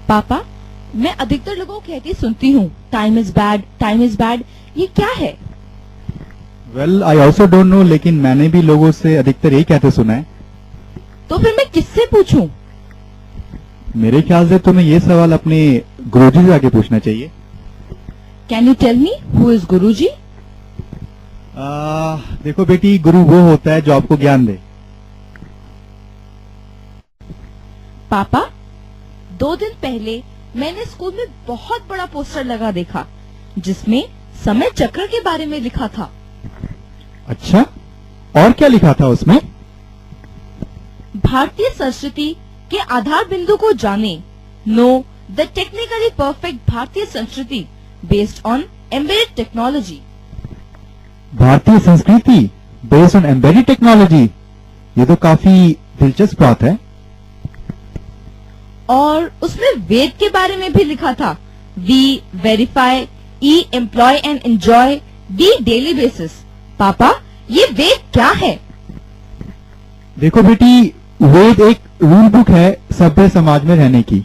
पापा, मैं अधिकतर लोगों को कहती सुनती हूँ टाइम इज बैड, ये क्या है? Well, I also don't know, लेकिन मैंने भी लोगों से अधिकतर यही कहते सुना है। तो फिर मैं किससे पूछूं? मेरे ख्याल से तुम्हें ये सवाल अपने गुरुजी से आगे पूछना चाहिए। Can you tell me who is Guruji? देखो बेटी, गुरु वो होता है जो आपको ज्ञान दे। पापा, 2 दिन पहले मैंने स्कूल में बहुत बड़ा पोस्टर लगा देखा जिसमें समय चक्र के बारे में लिखा था। अच्छा, और क्या लिखा था उसमें? भारतीय संस्कृति के आधार बिंदु को जाने, नो द टेक्निकली परफेक्ट भारतीय संस्कृति बेस्ड ऑन एम्बेडेड टेक्नोलॉजी। भारतीय संस्कृति बेस्ड ऑन एम्बेडेड टेक्नोलॉजी, ये तो काफी दिलचस्प बात है। और उसमें वेद के बारे में भी लिखा था। We verify, E employ and enjoy, D daily basis. पापा, ये वेद क्या है? देखो बेटी, वेद एक रूल बुक है सभ्य समाज में रहने की।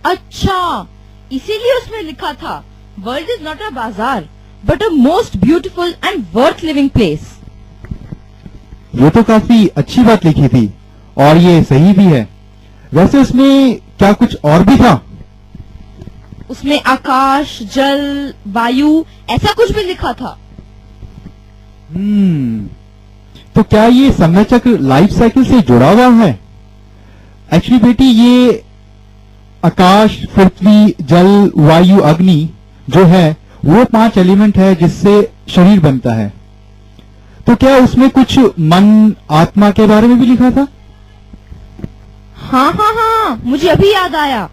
अच्छा, इसीलिए उसमें लिखा था वर्ल्ड इज नॉट अ बाजार but a most beautiful and worth living place. ये तो काफी अच्छी बात लिखी थी और ये सही भी है। वैसे उसमें क्या कुछ और भी था? उसमें आकाश, जल, वायु ऐसा कुछ भी लिखा था। तो क्या ये समय चक्र लाइफ साइकिल से जुड़ा हुआ है? एक्चुअली बेटी, ये आकाश, पृथ्वी, जल, वायु, अग्नि जो है वो 5 एलिमेंट है जिससे शरीर बनता है। तो क्या उसमें कुछ मन, आत्मा के बारे में भी लिखा था? हाँ, मुझे अभी याद आया।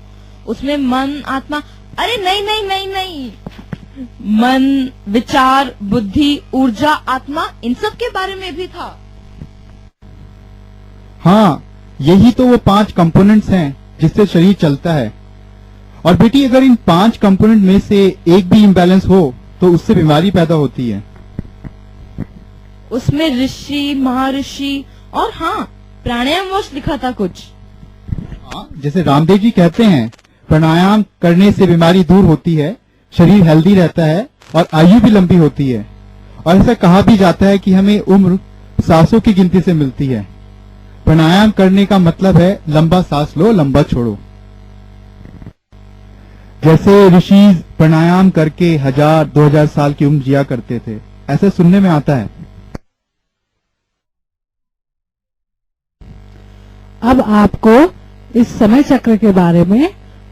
उसमें मन, आत्मा, अरे नहीं, मन, विचार, बुद्धि, ऊर्जा, आत्मा, इन सब के बारे में भी था। हाँ, यही तो वो 5 कंपोनेंट्स हैं जिससे शरीर चलता है। और बेटी, अगर इन 5 कंपोनेंट में से एक भी इम्बैलेंस हो तो उससे बीमारी पैदा होती है। उसमें ऋषि, महर्षि और हाँ, प्राणायाम वश लिखा था कुछ। जैसे रामदेव जी कहते हैं, प्राणायाम करने से बीमारी दूर होती है, शरीर हेल्दी रहता है और आयु भी लंबी होती है। और ऐसा कहा भी जाता है कि हमें उम्र सांसों की गिनती से मिलती है। प्राणायाम करने का मतलब है लंबा सांस लो, लंबा छोड़ो। जैसे ऋषि प्राणायाम करके 1000-2000 साल की उम्र जिया करते थे, ऐसे सुनने में आता है। अब आपको इस समय चक्र के बारे में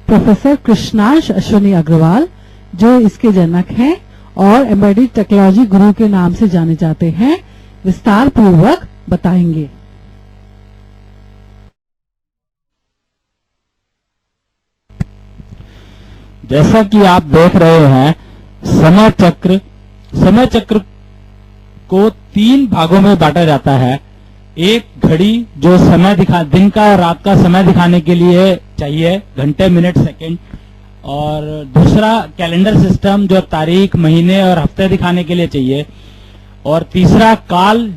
प्रोफेसर कृष्णांश अश्विनी अग्रवाल, जो इसके जनक हैं और एम्बेडेड टेक्नोलॉजी गुरु के नाम से जाने जाते हैं, विस्तार पूर्वक बताएंगे। जैसा कि आप देख रहे हैं, समय चक्र को 3 भागों में बांटा जाता है। एक घड़ी जो समय दिन का और रात का समय दिखाने के लिए चाहिए, घंटे, मिनट, सेकंड। और दूसरा कैलेंडर सिस्टम जो तारीख, महीने और हफ्ते दिखाने के लिए चाहिए। और तीसरा काल,